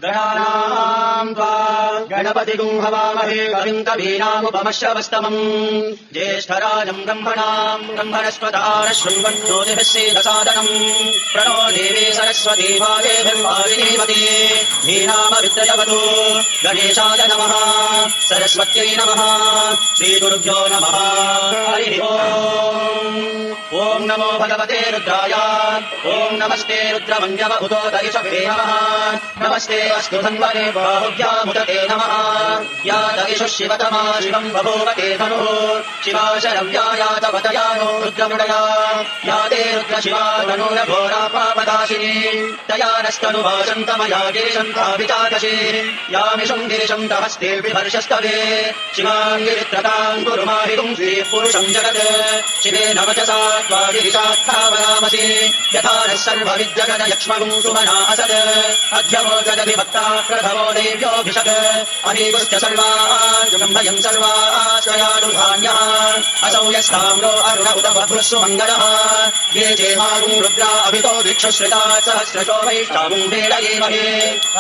गणानाम् त्वा गणपतिगुम् हवामहे कविम् कवीनामुपमश्रवस्तमम् ज्येष्ठराजम् ब्रह्मणाम् ब्रह्मणस्पताः शृण्वन्नोतिभिः सीदसादनम् प्रणो देवी सरस्वती वाजेभिर्वाजिनीवती धीनामविद्रयवतु गणेशाय नमः सरस्वत्यै नमः श्रीगुरुभ्यो नमः हरिः ओम् ॐ नमो भगवते रुद्राय ॐ नमस्ते रुद्रमन्यव उदोदयिषभे नमः नमस्ते अस्तु धन्वने बाहुभ्यामुदते नमः या दयिषु शिवतमा शिवम् बभूवते धनुः शिवा शरव्याया तवतया नो रुद्रमृडया या ते रुद्रशिवा तनूरघोरा पापदाशिनी तया नस्तनुभाषन्तमया गिरिशन्ताभिचाकशी यामिषम् गिरिशम् तहस्ते विभर्षस्तवे शिवाम् गिरित्रताम् कुरुमाहितुम् श्रीपुरुषम् जगत् शिवेन वचसा त्वा गिरिशास्थावयामसि यथा नः सर्वविद्यगणयक्ष्मगुम् सुमना असत् अध्यवोचदधि भक्ता प्रथमो देव्योऽभिषक् अनीकुश्च सर्वान् ब्रह्मयम् सर्वाश्रयानुधान्यः असौ यस्ताम्रो अरुण उत बभ्रुः सुमङ्गलः ये चेमागुम् रुद्रा अभितो दिक्षुश्रिता सहस्रशो वैष्ठागुम् भेडयेमहे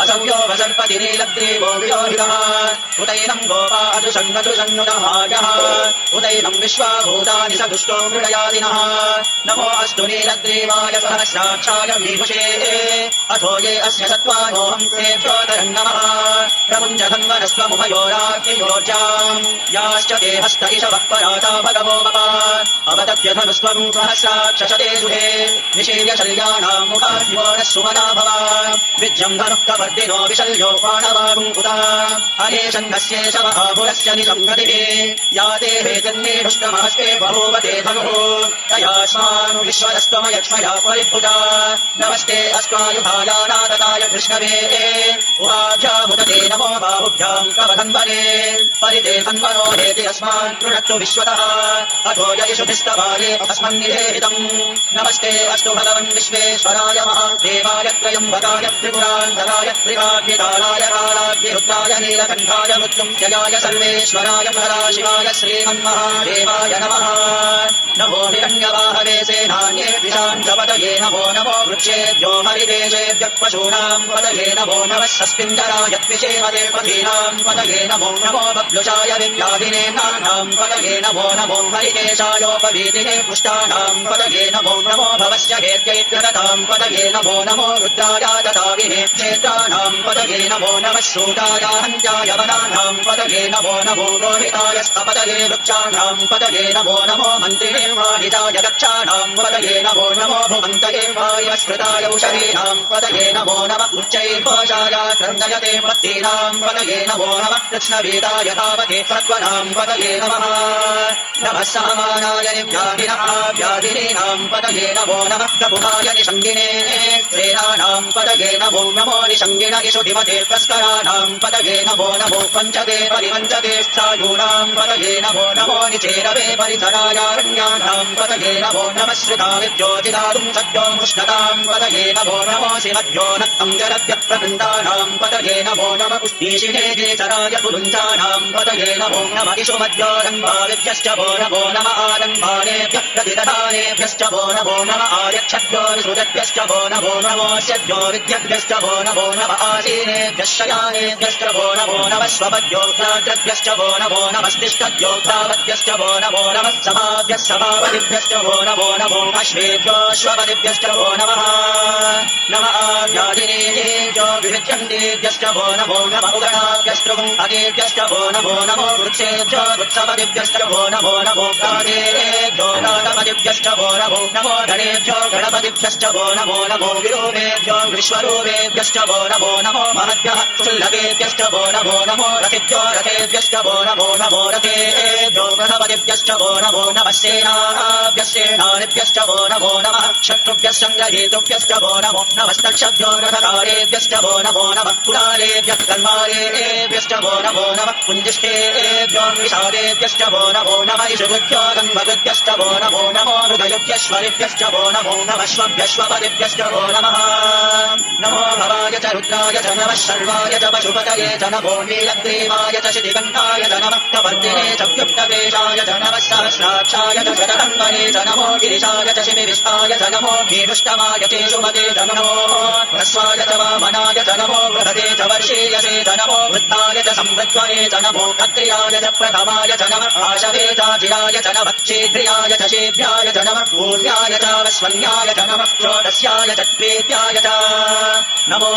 असौ यो वसर्पति नीलग्रीवो विलोहितः उतैनम् गोपा अदृशन्नदृशन्नुदहायः उतैनम् विश्वाभूतानि स दुष्टो मृडयादिनः नमो अस्तु नीलग्रीवाय सहस्राक्षाय मीमुषे अथो ये अस्य सत्त्वानोऽहम् तेभ्योऽतरम् नमः प्रमुञ्जधन्वनस्त्वमुभयोराग्नियोर्जाम् याश्च ते हस्त इषवः पराता भगवो मम अवदत्यधनुस्त्वम् सहस्राक्षशते सुहे निशील्य शल्यानाम् मुखाद्यो नः सुमना भव विद्यम् धनुः कवर्दिनो विशल्यो पाणवागुम् उता अनेशन्नस्येष महापुरस्य निसंहतिः या ते हेतन्नेष्टमहस्ते बभूवते धनुः तयास्मान् विश्वरस्त्वमयक्ष्मया परिभुजा नमस्ते अस्त्वायुधायानादताय कृष्णवे उहाभ्यामुदते नमो बाहुभ्याम् कवधन्वने परिते धन्वनो हेति अस्मान् कृणक्तु विश्वतः अथो ययिषुभिस्तवाये अस्मन्निधेहितम् नमस्ते अस्तु भगवन् विश्वेश्वराय महादेवाय त्रयम्बकाय त्रिपुरान्तकाय त्रिकाग्निकालाय कालाग्निरुद्राय नीलकण्ठाय मृत्युञ्जयाय सर्वेश्वराय सदाशिवाय श्रीमन्महादेवाय नमः नमो हिरण्यवाहवे सेनान्ये द्विषाञ्चपतये नमो नमो वृक्षेभ्यो हरिदेशेभ्यः पशूनाम् पतये नमो नमः सस्मिञ्जराय द्विषेमदे पथीनाम् पतये नमो नमो बभ्लुषाय विव्याधिनेनाम् पतये नमो नमो हरिकेशायोपवीतिने पुष्टानाम् पतये नमो नमो भवस्य हेत्यैत्यरताम् पतये नमो नमो रुद्राय ददाविने क्षेत्राणाम् पतये नमो नमः शूटाय हन्त्याय वनानाम् पतये नमो नमो रोहिताय स्तपतये वृक्षाणाम् पतये नमो नमो मन्त्रिणे वाणिजाय दक्षाणाम् पतये नमो नमो भुवन्तये वायुस्कृताय औषधीनाम् पतये नमो नमः उच्चैर्घोषाय क्रन्दयते पत्तीनाम् पतये नमो नमः कृष्णवेदाय तावते सत्त्वनाम् पतये नमः नमः सहमानाय निव्याधिनः व्याधिनीनाम् पतये नमो नमः प्रभुहाय निषङ्गिने श्रेणानाम् पतये नमो नमो निषङ्गिन इषुधिमते प्रस्कराणाम् पतये नमो नमो पञ्चदे परिपञ्चदे स्थायूनाम् पतये नमो नमो निचेरवे परिसरायारण्यानाम् पतये नमो नमः श्रिताविद्योजिदातुम् सद्यो मुष्णताम् पतये नमो नमो शिवद्यो नक्तम् जलद्यप्रवृन्दानाम् पतये नमो नमः पुष्टीशिने चराय पुरुञ्जानाम् पतये नमो नमः इषुमद्योरम्भाविभ्यश्च वो नमो नमः आरम्भानेभ्यः प्रतिदधानेभ्यश्च वो नमो नमः आयक्षभ्यो विसृजभ्यश्च वो नमो नमोऽस्यभ्यो विद्यभ्यश्च वो नमो नमः आसीनेभ्यः शयानेभ्यश्च वो नमो नमः स्वपद्योक्ताद्रभ्यश्च वो नमो नमस्तिष्ठद्योक्तावद्भ्यश्च वो नमो नमः सभाभ्यः सभापतिभ्यश्च वो नमो नमो अश्वेभ्योऽश्वपतिभ्यश्च वो नमः नमः आव्याधिनेभ्यो विविध्यन्तेभ्यश्च वो नमो नमः उगणाभ्यस्तृगुम् अगेभ्यश्च वो नमो नमो वृक्षेभ्यो वृक्षपतिभ्यश्च वो नमो नमो गादेभ्यो गातपतिभ्यश्च वो नमो नमो गणेभ्यो गणपतिभ्यश्च वो नमो नमो विरूपेभ्यो विश्वरूपेभ्यश्च वो नमो नमो महद्भ्यः सुल्लभेभ्यश्च वो नमो नमो रथिभ्यो रथेभ्यश्च वो नमो नमो रथेभ्यो प्रथपतिभ्यश्च वो नमो नमः सेनाभ्यश्च वो नमो नमः शत्रुभ्यः सङ्ग्रहेतुभ्यश्च वो नमो नमस्तक्षभ्यो रथकारेभ्यश्च वो नमो नमः कुलालेभ्यः कर्मारेभ्यश्च वो नमो नमः पुञ्जिष्ठेभ्यो विषादेभ्यश्च वो नमो नमः इषुभ्यो गन्धभ्यश्च वो नमो नमो हृदयुभ्यश्वरिभ्यश्च वो नमो नमः श्वभ्यश्वपदिभ्यश्च वो नमः नमो भवाय च रुद्राय च नमः शर्वाय च पशुपतये च नमो नीलग्रीवाय च शितिकण्ठाय च नमः कपर्दिने च व्युक्तकेशाय च नमः सहस्राक्षाय च शतकन्वने च नमो गिरिशाय च शिबिविष्टाय च नमो नीरुष्टमाय च शुभते च नमो ह्रस्वाय च वामनाय च नमो बृहते च वर्षीयसे च नमो वृद्धाय च संवृत्वने च नमो अग्र्याय च प्रथमाय च नमः आशवे चाचिराय च नमः शीघ्रियाय च शेभ्याय च नमः पूर्व्याय च वस्वन्याय च नमः षोडश्याय च द्वेभ्याय च नमो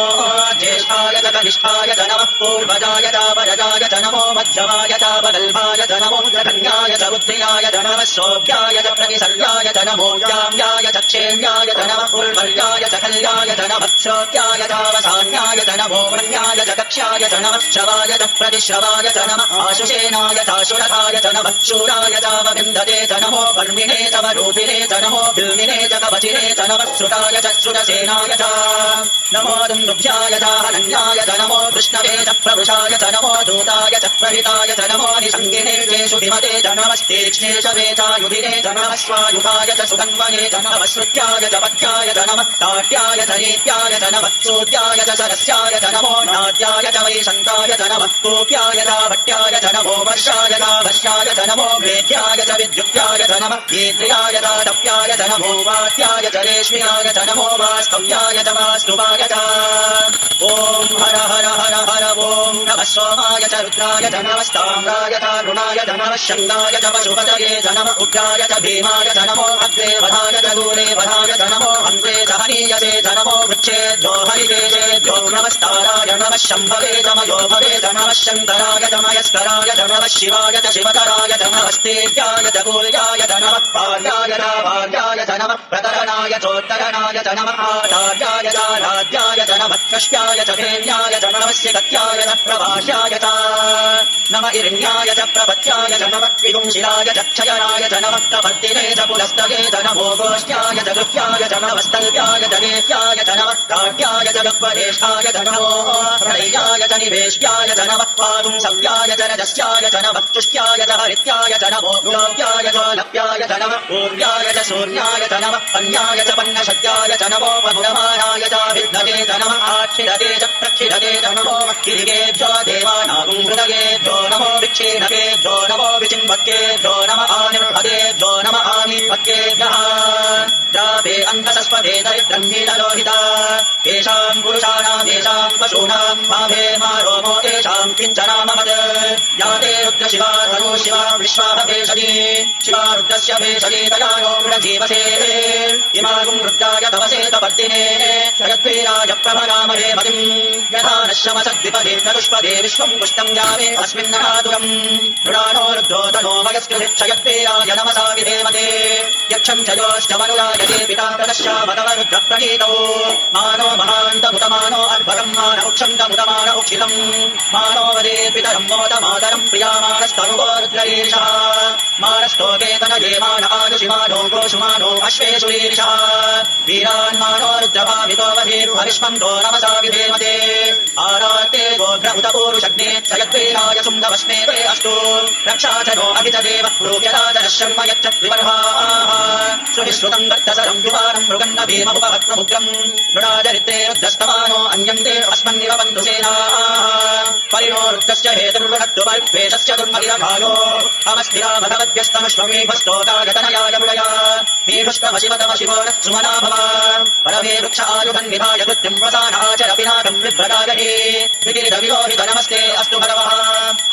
ज्येष्ठाय च कनिष्ठाय च नमः पूर्वजाय च परजाय च नमो मध्यमाय च वदल्भाय च नमो ग्रहण्याय च बुद्धियाय च नमः सोभ्याय च प्रतिसर्याय च नमो याम्याय च क्षेम्याय च नमः पूर्वर्याय च कल्याय च नमः श्रोत्याय च वसान्याय च नमो वन्याय च कक्ष्याय च नमः श्रवाय च प्रतिश्रवाय च नमः आशुषेनाय च शुरथाय च नमः शूराय च वविन्दते च नमो कर्मिणे च वरूपिणे च नमो बिल्मिने च कवचिने च नमः श्रुताय च श्रुतसेनाय च नमो दुन्दुभ्याय च हनन्याय च नमो कृष्णवे च प्रवृषाय च नमो दूताय च प्रहिताय च नमो निषङ्गिने च सुधिमते च नमस्तेक्ष्णे च वेचायुधिने च नमः स्वायुधाय च सुगन्वने च नमः श्रुत्याय च पथ्याय च नमः ताट्याय च नीत्याय च नमः चोद्याय च सरस्याय च नमो नाद्याय च वैशन्ताय च नमः कोप्याय च भट्याय च नमो वर्षाय च वश्याय च नमो वेद्याय च विद्युत्याय च नमः कीर्त्याय च तप्याय च नमो वात्याय च रेश्म्याय च नमो वास्तव्याय च वास्तुवाय च ॐ हर हर हर हर ॐ नमः सोमाय च रुद्राय च नमस्ताम्राय च रुणाय च नमः शङ्गाय च पशुपतये च नमः उग्राय च भीमाय च नमो अग्रे वधाय च दूरे वधाय च नमो हन्त्रे च हनीयसे च नमो वृक्षेभ्यो हरिकेशेभ्यो नमस्ताराय नमः शम्भवे च मयो भवे च नमः शङ्कराय च मयस्कराय च नमः शिवाय च शिवकराय च नमस्तेभ्याय च कूल्याय च नमः पार्याय च वार्याय च नमः प्रतरणाय चोत्तरणाय च नमः आचार्याय च राध्याय च नमः कष्याय च धेन्याय च नमस्य गत्याय च प्रभाष्याय च नम इरण्याय च प्रपत्याय च नमः विदुंशिलाय च क्षयनाय च नमः कपर्दिने च पुलस्तये च नमो गोष्ठ्याय च गृह्याय च नमस्तल्प्याय च गेह्याय च नमः काट्याय च गह्वरेष्ठाय च नमो हृदयाय च निवेश्याय च नमः पादुंसव्याय च रजस्याय च नमः तुष्ट्याय च हरित्याय च नमो गुलाब्याय च लप्याय च नमः पूर्व्याय च शून्याय च नमः पन्याय च पन्नशद्याय च नमो मधुरमाणाय च विद्मते च नमः आक्षिरते च प्रक्षिरते च नमो गिरिकेभ्यो देवानागुं हृदयेभ्यो नमो विक्षीणकेभ्यो नमो विचिन्वक्केभ्यो नमः आनिर्भदेभ्यो नमः आनिर्भक्केभ्यः द्रापे अन्धसस्पदे दरिद्रह्मीललोहिता तेषाम् पुरुषाणाम् येषाम् पशूनाम् माभे मारोमो तेषाम् किञ्चनामवत् या ते रुद्रशिवा तनो शिवा विश्वाः भेषजी शिवा रुद्रस्य भेषजी तयानो मृडजीवसे इमागुम् रुद्राय तवसे तपद्दिने जगद्वीराय प्रभगामहे मतिम् यथा नश्यमसद्विपदे चतुष्पदे विश्वम् पुष्टम् जामे अस्मिन्नहातुरम् मृडानो रुद्रो तनो वयस्कृतिक्षयद्वीराय नमसा विधेमते यक्षम् च योश्च मनुरायते पिता प्रदश्यामतव रुद्रप्रणीतौ मानो महान्तमुतमानो अर्भकम् मान उक्षन्तमुतमान उक्षितम् मानो वदे पितरम् मोदमातरम् प्रियामानस्तनुगो रुद्ररीरिषः मानस्तोके तनये मान आयुषिमानो गोषुमानो अश्वेषु रीरिषः वीरान् मानो रुद्रभावितो वधीर्भविष्मन्तो नमसा विधेमते आराते गोभ्र उत पूरुषग्ने जयद्वीराय शुम्भवस्मे ते अस्तु रक्षा च नो अभि च देवः प्रोग्यराजनः शर्म यच्च विवर्हाः श्रुतिश्रुतम् दत्तसरम् विवारम् मृगन्न भीममुपहत्वमुग्रम् मृडाचरित्रे रुद्रस्तवानो अन्यन्ते अस्मन्निव बन्धुसेनाः परिणो रुद्रस्य हेतुर्वृणत्तु परिवेशस्य दुर्मदिरभायो अवस्थिरा भगवद्भ्यस्तनुष्वमेभस्तोकागतनयाय मृडया मीढुष्टमशिवतम शिवो नः सुमना भव परमे वृक्ष आयुधम् विभाय कृत्यम् वसानाचर पिनाकम् विभ्रदागहे विगिरिधविलोहित नमस्ते अस्तु भगवः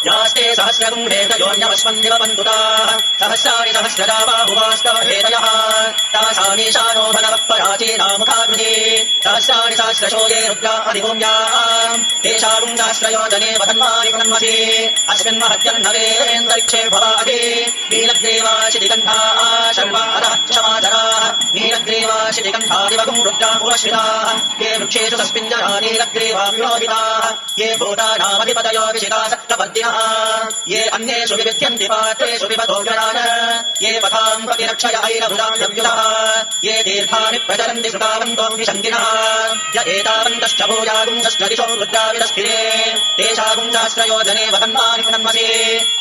यास्ते सहस्रगुम् हेतयोन्यवस्मन्निव बन्धुताः सहस्राणि सहस्रदा बाहुवास्तव हेतयः तासामीशानो भगवः पराचीनामुखाकृति सहस्राणि सहस्रशो ये रुद्रा अधिभूम्याम् तेषाम् सहस्रयोजने वधन्वानि पुनन्वसि अस्मिन् महत्यन्नवेन्दरिक्षे भवादि नीलग्रीवाशितिकण्ठा शर्वा अधः क्षमाधराः नीलग्रीवाशितिकण्ठादिवगुम् रुद्रा पुरश्रिताः ये वृक्षेषु सस्मिञ्जरा नीलग्रीवा विलोहिताः ये भूतानामधिपतयो विशिता सप्तपद्यः ये अन्येषु विविध्यन्ति पात्रेषु विपतो जनान ये पथाम् प्रतिरक्षय ऐरभृताम् व्यव्युतः ये तीर्थानि प्रचरन्ति सुतावन्तो विशन्तिनः य एतावन्तश्च भूयागुंसश्च दिशो रुद्राविदस्थिरे तेषागुंसाश्रयोजने वदन्मानि पुनन्मसि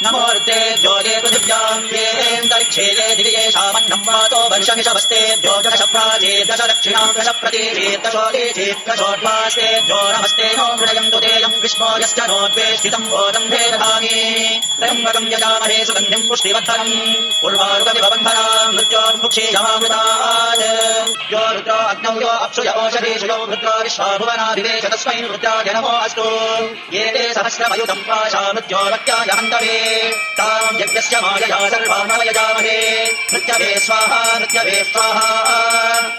नमो रुद्रेभ्यो ये पृथिव्याम् येऽन्तरिक्षे ये दिवि येषामन्नम् वातो वर्षमिषवस्तेभ्यो दश प्राचेत् दश दक्षिणाम् दश प्रतीचेत् दशोदीचेत् दशोद्वास्तेभ्यो नमस्ते नो मृडयन्तु तेयम् विष्णो यश्च नोद्वेष्टितम् वोदम् भेदधामि त्र्यम्बकम् यजामहे सुगन्धिम् पुष्टिवर्धनम् उर्वारुकमिव बन्धनाम् मृत्योर्मुक्षीयमामृतात् यो रुद्रो अग्नौ यो अप्सु य ओषधीषु यो रुद्रो विश्वाभुवनाभिवेश तस्मै रुद्राय नमो अस्तु ये ते सहस्रमयुतम् पाशा मृत्योर्वत्याय हन्तवे ताम् यज्ञस्य मायया सर्वामवयजामहे मृत्यवे स्वाहा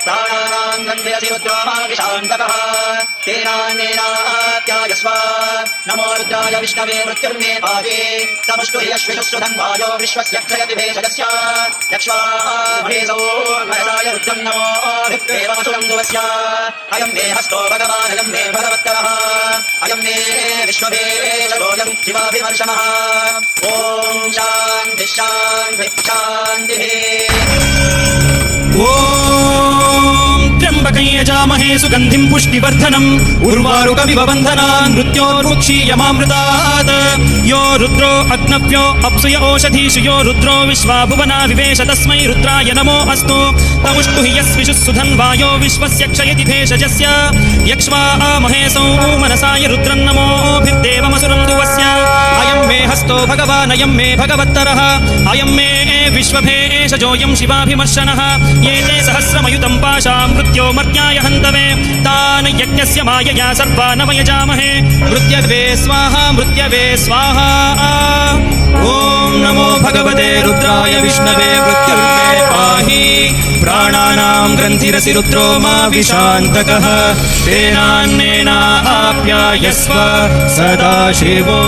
प्राणानाम् गन्धयसि रुद्रो माविशान्तकः तेनान्येनात्यायस्व नमो रुद्राय विष्णवे मृत्युर्मे पावे तमुष्टु यश्विषुश्रुधन्वायो विश्वस्य क्षयति भेषजस्य यक्ष्वामहेसौ मनसाय रुद्रम् नमो भिप्रेवमसुरम् दुवस्य अयम् मे हस्तो भगवानयम् मे भगवत्तरः अयम् मे विश्वभेषजोऽयम् शिवाभिमर्शमः ॐ शान्तिः शान्तिः शान्तिः त्र्यम्बकं यजामहे सुगन्धिं पुष्टिवर्धनम् उर्वारुकमिव बन्धनान् मृत्योर्मुक्षीयमामृतात् यो रुद्रो अग्नव्यो अप्सुय ओषधीषु यो रुद्रो विश्वाभुवनाविवेश तस्मै रुद्राय नमो अस्तु तमुष्टु हि यस्विषुः सुधन्वायो विश्वस्य क्षयति भेषजस्य यक्ष्वामहेसौ मनसाय रुद्रम् नमोभिर्देवमसुरम् दुवस्य अयम् मे हस्तो भगवानयम् मे भगवत्तरः अयम् मे विश्वभेषजोऽयम् शिवाभिमर्शनः ये ते सहस्रमयुतम् पाशा मृत्योमर्त्याय हन्तवे तान् यज्ञस्य मायया सर्वानवयजामहे मृत्यवे स्वाहा ॐ नमो भगवते रुद्राय विष्णवे मृत्युर्मे पाहि प्राणानाम् ग्रन्थिरसि रुद्रो मा विशान्तकः तेनान्नेनाप्यायस्व सदाशिवो